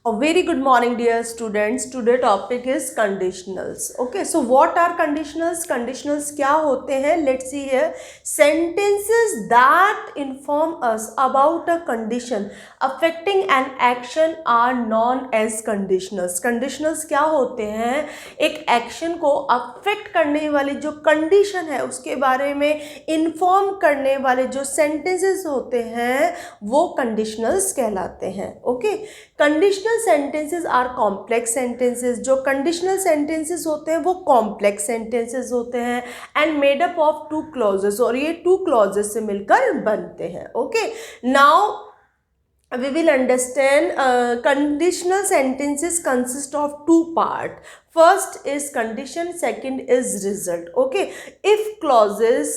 A very good morning, dear students. Today topic is conditionals. Okay, so what are conditionals? Conditionals क्या होते हैं? Let's see here. Sentences that inform us about a condition affecting an action are known as conditionals. Conditionals क्या होते हैं? एक action को affect करने वाली जो condition है उसके बारे में inform करने वाले जो sentences होते हैं वो conditionals कहलाते हैं. Okay, conditional sentences are complex sentences. जो कंडीशनल सेंटेंसेस होते हैं वो कॉम्प्लेक्स सेंटेंसेस होते हैं and made up of two clauses, और ये टू क्लॉजेस से मिलकर बनते हैं. Okay, now we will understand conditional sentences consist of two part. First is condition, second is result. Okay, if clauses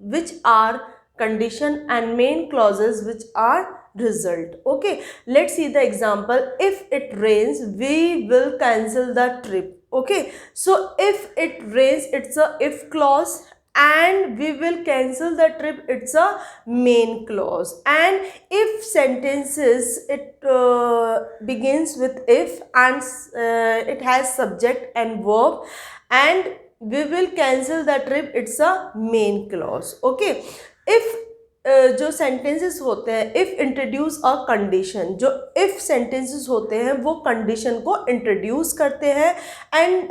which are condition and main clauses which are result. Okay, let's see the example. If it rains, we will cancel the trip. Okay, so if it rains, it's a if clause, and we will cancel the trip, it's a main clause. And if sentences, it begins with if and it has subject and verb, and we will cancel the trip, it's a main clause. Okay, if जो sentences होते हैं if introduce a condition, जो if sentences होते हैं वो condition को introduce करते हैं, and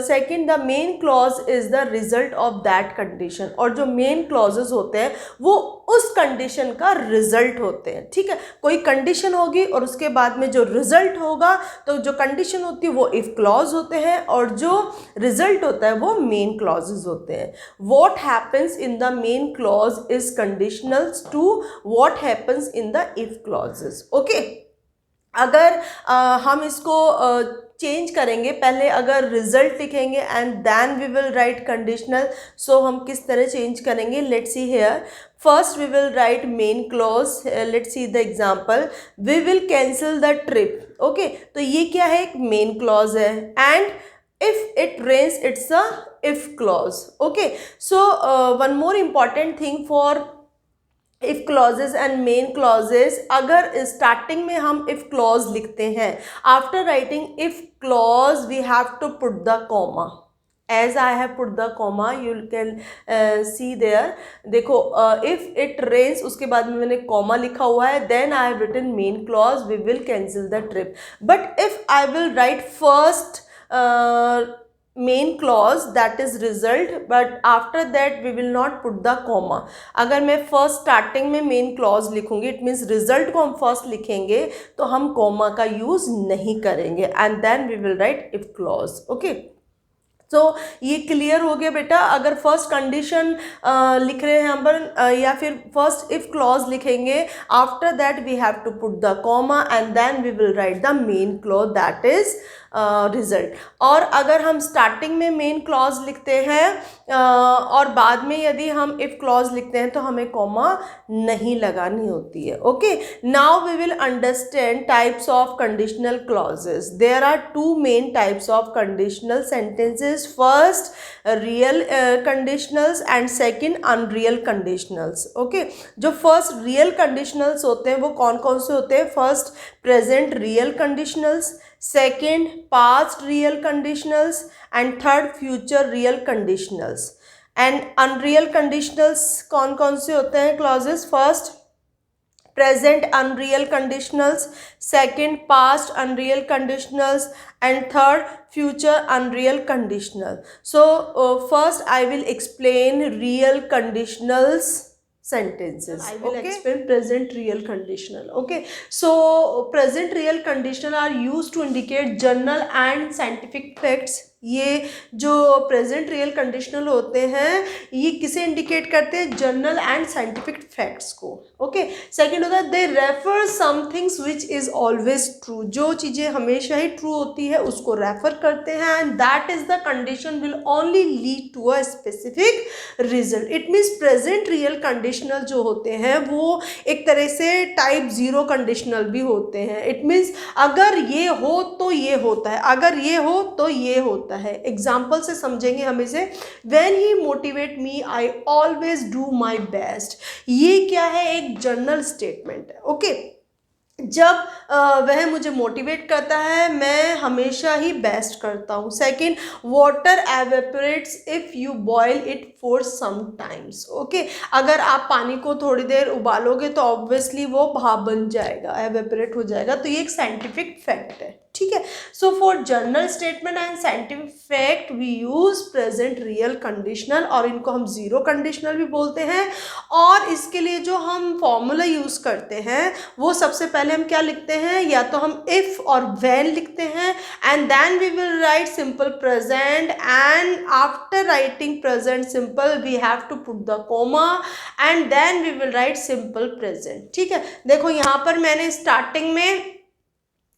second the main clause is the result of that condition, और जो मेन क्लॉजेज होते हैं वो उस कंडीशन का रिजल्ट होते हैं. ठीक है, कोई कंडीशन होगी और उसके बाद में जो रिजल्ट होगा, तो जो कंडीशन होती है वो इफ़ क्लॉज होते हैं और जो रिजल्ट होता है वो मेन क्लॉजेज होते हैं. What happens in the main clause is conditional to what happens in the if clauses. Okay, अगर हम इसको चेंज करेंगे, पहले अगर रिजल्ट लिखेंगे and then we will write conditional, so हम किस तरह चेंज करेंगे? Let's see here. First we will write main clause. Let's see the example. We will cancel the trip. Okay, तो ये क्या है? एक मेन क्लॉज है. And if it rains, it's a if clause. Okay, so one more important thing for if clauses and main clauses, अगर starting में हम if clause लिखते हैं, after writing if clause we have to put the comma. As I have put the comma, you can see there. देखो, if it rains, उसके बाद में मैंने कॉमा लिखा हुआ है, then I have written main clause, we will cancel the trip. But if I will write first main clause, that is result, but after that we will not put the comma. अगर मैं first starting में main clause लिखूंगी, it means result को हम first लिखेंगे, तो हम comma का यूज नहीं करेंगे, and then we will write if clause. Okay, तो ये क्लियर हो गया बेटा. अगर फर्स्ट कंडीशन लिख रहे हैं हम या फिर फर्स्ट इफ क्लॉज लिखेंगे, after that we have to put the comma and then we will write the main clause, that is result. और अगर हम स्टार्टिंग में मेन क्लॉज लिखते हैं और बाद में यदि हम इफ क्लॉज लिखते हैं तो हमें कॉमा नहीं लगानी होती है. Okay, now we will understand types of conditional clauses. There are two main types of conditional sentences. First real conditionals and second unreal conditionals. Okay, जो फर्स्ट रियल कंडीशनल्स होते हैं वो कौन कौन से होते हैं? First present real conditionals, second past real conditionals, and third future real conditionals. and unreal conditionals कौन कौन से होते हैं clauses? first present unreal conditionals, second past unreal conditionals, and third future unreal conditional. So first I will explain real conditionals sentences. I will explain present real conditional. Okay, so present real conditional are used to indicate general and scientific facts. ये जो present real conditional होते हैं ये किसे indicate करते हैं? General and scientific facts को. Okay, second होता है they refer somethings which is always true. जो चीज़ें हमेशा ही ट्रू होती है उसको रेफर करते हैं, and that is the condition will only lead to a specific result. It means present real conditional जो होते हैं वो एक तरह से टाइप जीरो कंडीशनल भी होते हैं. इट मीन्स अगर ये हो तो ये होता है, अगर ये हो तो ये होता है. एग्जाम्पल से समझेंगे हम इसे. When he motivate me I always do my best. ये क्या है? एक जनरल स्टेटमेंट है. ओके, जब वह मुझे मोटिवेट करता है, मैं हमेशा ही बेस्ट करता हूँ। Second, water evaporates if you boil it for some times. Okay, अगर आप पानी को थोड़ी देर उबालोगे तो ऑब्वियसली वो भाप बन जाएगा, एवेपोरेट हो जाएगा। तो ये एक साइंटिफिक फैक्ट है, ठीक है। So for general statement and scientific fact we use present real conditional, और इनको हम जीरो कंडीशनल भी बोलते हैं। और इसके लिए जो हम फॉर्मूला यूज करते हैं वो सबसे पहले हम क्या लिखते हैं, या तो हम इफ और व्हेन लिखते हैं, and then we will write simple present, and after writing present simple we have to put the comma, and then we will write simple present. ठीक है, देखो यहाँ पर मैंने स्टार्टिंग में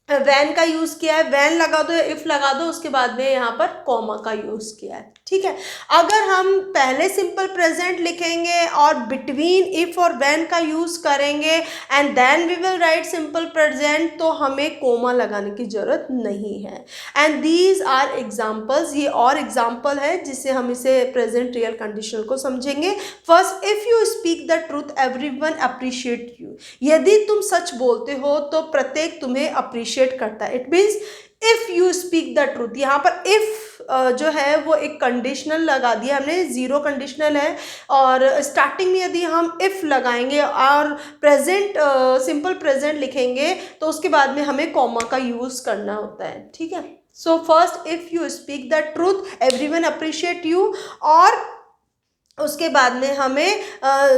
वैन का यूज किया है, वैन लगा दो या इफ लगा दो, उसके बाद में यहाँ पर कॉमा का यूज किया है, ठीक है। अगर हम पहले सिंपल प्रेजेंट लिखेंगे और बिटवीन इफ और वैन का यूज करेंगे and then we will write simple present, तो हमें कॉमा लगाने की जरूरत नहीं है। एंड दीज आर एग्जाम्पल्स, ये और एग्जाम्पल है जिससे हम इसे प्रेजेंट रियल कंडीशनल को समझेंगे। First, if you speak the truth everyone appreciate you. यदि तुम सच बोलते हो तो प्रत्येक तुम्हें अप्रिशिएट करता है। It means if you speak the truth, यहाँ पर इफ जो है वो एक कंडीशनल लगा दिया हमने, जीरो कंडीशनल है, और स्टार्टिंग में यदि हम इफ लगाएंगे और प्रेजेंट सिंपल प्रेजेंट लिखेंगे तो उसके बाद में हमें कॉमा का यूज करना होता है, ठीक है। So first, if you speak the truth everyone appreciate you, और उसके बाद में हमें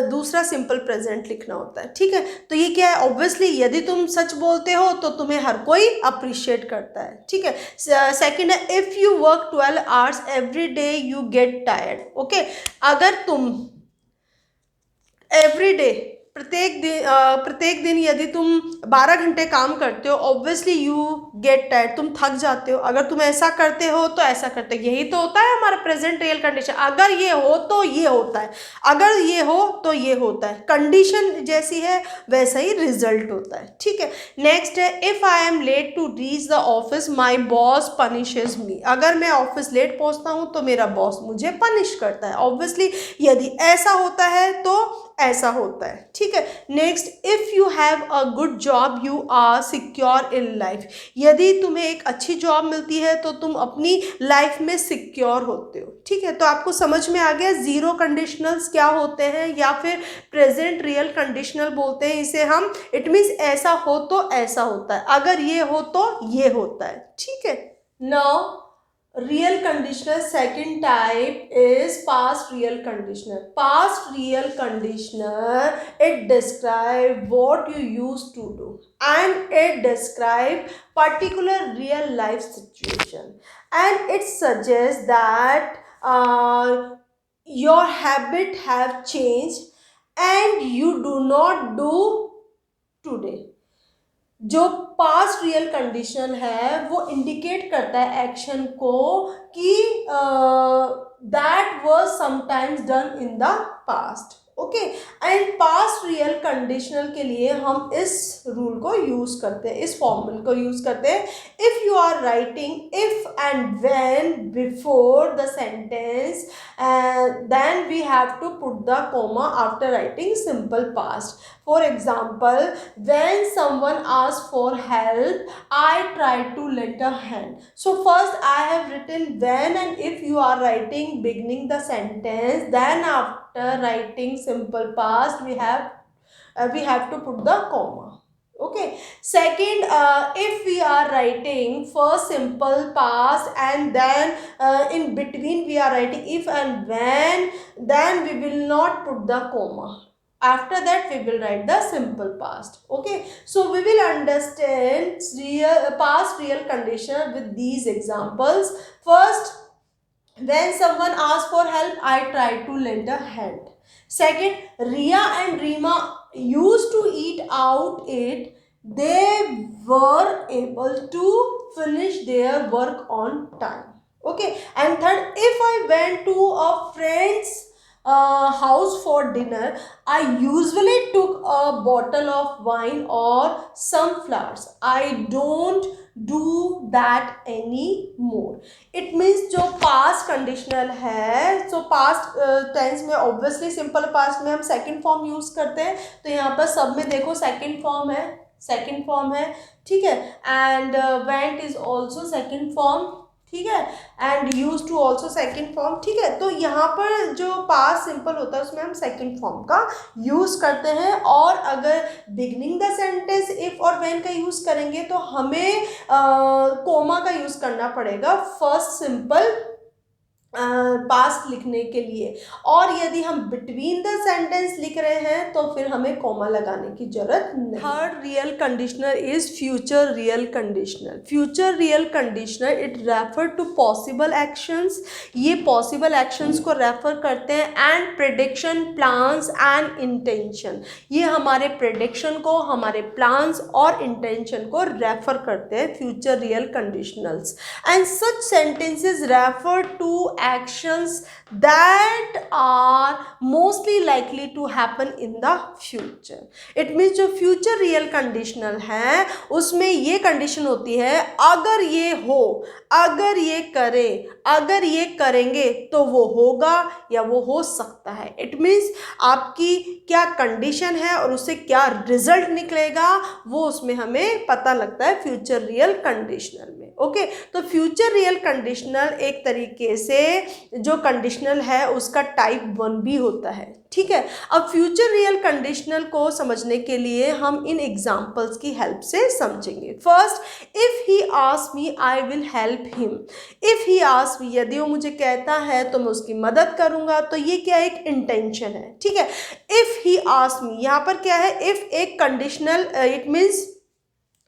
दूसरा सिंपल प्रेजेंट लिखना होता है, ठीक है। तो ये क्या है, ऑब्वियसली यदि तुम सच बोलते हो तो तुम्हें हर कोई अप्रिशिएट करता है, ठीक है। सेकंड है, if you work 12 hours every day you get tired. Okay, अगर तुम एवरी डे प्रत्येक दिन यदि तुम 12 घंटे काम करते हो, ऑब्वियसली यू गेट टायर्ड, तुम थक जाते हो। अगर तुम ऐसा करते हो तो ऐसा करते हो, यही तो होता है हमारा प्रेजेंट रियल कंडीशन। अगर ये हो तो ये होता है, अगर ये हो तो ये होता है, कंडीशन जैसी है वैसा ही रिजल्ट होता है, ठीक है। नेक्स्ट है, if I am late to reach the office my boss punishes me. अगर मैं ऑफिस लेट पहुंचता हूं तो मेरा बॉस मुझे पनिश करता है। ऑब्वियसली यदि ऐसा होता है तो ऐसा होता है, ठीक है। Next, if you have a good job you are secure in life. यदि तुम्हें एक अच्छी जॉब मिलती है तो तुम अपनी लाइफ में सिक्योर होते हो, ठीक है। तो आपको समझ में आ गया जीरो कंडीशनल्स क्या होते हैं, या फिर प्रेजेंट रियल कंडीशनल बोलते हैं इसे हम। इट मीन्स ऐसा हो तो ऐसा होता है, अगर ये हो तो ये होता है, ठीक है। Now real conditional second type is past real conditional. Past real conditional, it describe what you used to do and it describe particular real life situation, and it suggests that your habit have changed and you do not do today. जो past real condition है वो indicate करता है action को कि that was sometimes done in the past. Okay, and past real conditional के लिए हम इस रूल को यूज करते हैं, इस फॉर्मूले को यूज करते हैं। If you are writing if and when before the sentence, then we have to put the comma after writing simple past. For example, when someone asks for help, I try to lend a hand. So first I have written when and if you are writing beginning the sentence, then after writing simple past we have to put the comma. Okay. Second, if we are writing first simple past and then in between we are writing if and when, then we will not put the comma. After that we will write the simple past. Okay, so we will understand past real condition with these examples. First, when someone asks for help, I try to lend a hand. Second, Ria and Rima used to eat out it. They were able to finish their work on time. Okay, and third, if I went to a friend's house for dinner, I usually took a bottle of wine or some flowers. I don't do that anymore. It means जो past conditional है, so past tense में obviously simple past में हम second form use करते हैं, तो यहाँ पर सब में देखो second form है, सेकंड फॉर्म है, ठीक है। And went is also second form, ठीक है। And used to also second form, ठीक है। तो यहाँ पर जो पास्ट सिंपल होता है उसमें हम सेकेंड फॉर्म का यूज करते हैं। और अगर बिगनिंग द सेंटेंस इफ और व्हेन का यूज करेंगे तो हमें कोमा का यूज करना पड़ेगा फर्स्ट सिंपल पास्ट लिखने के लिए। और यदि हम बिटवीन द सेंटेंस लिख रहे हैं तो फिर हमें कोमा लगाने की जरूरत नहीं। Third real conditioner is future real conditioner. Future real conditioner it refer to possible actions, ये पॉसिबल एक्शंस को रेफर करते हैं। And prediction, plans and intention, ये हमारे प्रेडिक्शन को, हमारे प्लान्स और इंटेंशन को रेफर करते हैं future real conditionals. And such sentences refer to actions that are mostly likely to happen in the future. It means जो future real conditional है उसमें ये कंडीशन होती है अगर ये हो, अगर ये करें, अगर ये करेंगे तो वो होगा या वो हो सकता है। इट मीन्स आपकी क्या कंडीशन है और उससे क्या रिजल्ट निकलेगा वो उसमें हमें पता लगता है फ्यूचर रियल कंडीशनल में। ओके, तो फ्यूचर रियल कंडीशनल एक तरीके से जो कंडीशनल है उसका टाइप 1 भी होता है, ठीक है। अब फ्यूचर रियल कंडीशनल को समझने के लिए हम इन एग्जांपल्स की हेल्प से समझेंगे। First, if he ask me I will help him. If he ask मी, यदि वो मुझे कहता है तो मैं उसकी मदद करूंगा, तो ये क्या एक इंटेंशन है, ठीक है। इफ ही आस्क मी, यहाँ पर क्या है, इफ एक कंडीशनल, इट मीन्स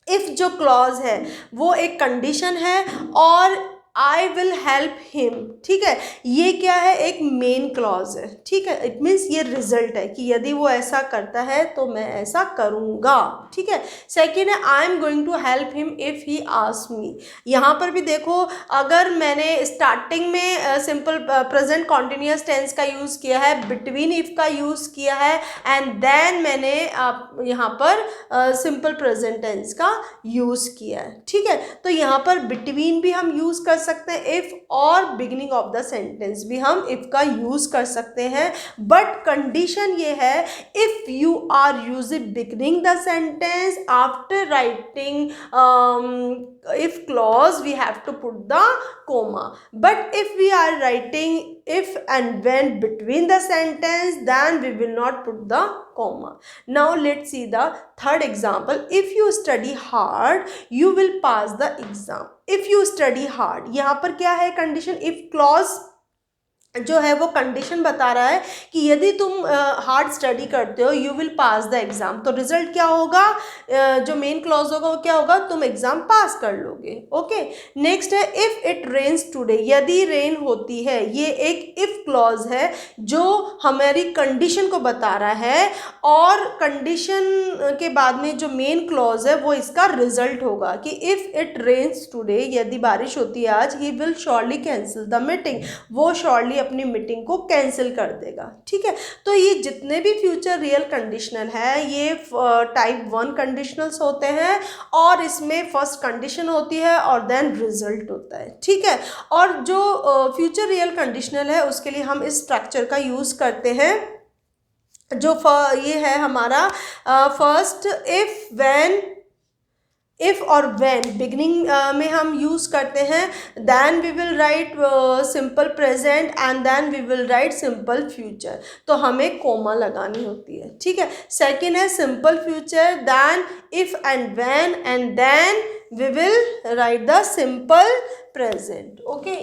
इफ जो क्लॉज है वो एक कंडीशन है और आई विल हेल्प हिम, ठीक है, ये क्या है, एक मेन क्लॉज है, ठीक है। इट मीन्स ये रिजल्ट है कि यदि वो ऐसा करता है तो मैं ऐसा करूँगा, ठीक है। सेकेंड है I am going to help him if he ask me. यहाँ पर भी देखो, अगर मैंने स्टार्टिंग में सिंपल प्रेजेंट कॉन्टिन्यूस टेंस का यूज़ किया है, बिटवीन इफ़ का यूज़ किया है, एंड देन मैंने यहाँ पर सिंपल प्रेजेंट टेंस का यूज़ किया है, ठीक है। तो यहाँ पर बिटवीन भी हम यूज़ कर सकते हैं इफ, और बिगिनिंग ऑफ द सेंटेंस भी हम इफ का यूज कर सकते हैं। बट कंडीशन ये है, if you are using beginning the sentence after writing if clause we have to put the comma, but if we are writing if and when between the sentence then we will not put the comma. Now let's see the third example. If you study hard you will pass the exam. If you study hard, यहाँ पर क्या है condition, if clause जो है वो condition बता रहा है कि यदि तुम हार्ड स्टडी करते हो you will pass the exam, तो रिजल्ट क्या होगा, जो मेन क्लॉज होगा वो क्या होगा, तुम एग्ज़ाम पास कर लोगे। ओके, नेक्स्ट है इफ़ इट रेन्स टुडे, यदि रेन होती है, ये एक इफ़ क्लॉज है जो हमारी कंडीशन को बता रहा है, और कंडीशन के बाद में जो मेन क्लॉज है वो इसका रिजल्ट होगा कि इफ़ इट रेन्स टुडे, यदि बारिश होती है आज, he will surely cancel the meeting, वो श्योरली अपनी मीटिंग को कैंसिल कर देगा, ठीक है। तो ये जितने भी फ्यूचर रियल कंडीशनल है ये टाइप 1 कंडीशनल्स होते हैं, और इसमें फर्स्ट कंडीशन होती है और देन रिजल्ट होता है, ठीक है। और जो फ्यूचर रियल कंडीशनल है उसके लिए हम इस स्ट्रक्चर का यूज़ करते हैं, जो ये है हमारा फर्स्ट इफ, व्हेन, इफ़ और व्हेन बिगनिंग में हम यूज़ करते हैं, then we will write simple present and then we will write simple future, तो हमें कोमा लगानी होती है, ठीक है। सेकेंड है simple future, then if and when, and then we will write the simple present. Okay,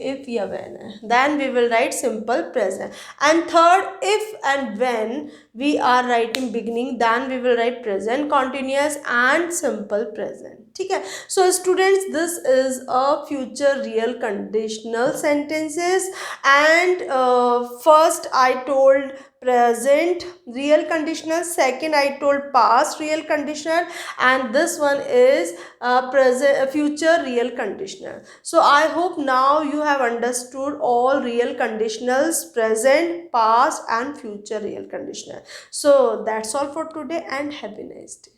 if या when है, then we will write simple present. And third, if and when we are writing beginning, then we will write present continuous and simple present. ठीक है। So students, this is a future real conditional sentences, and first I told present real conditional, second I told past real conditional, and this one is present future real conditional. So I hope now you have understood all real conditionals, present, past and future real conditional. So that's all for today, and have a nice day.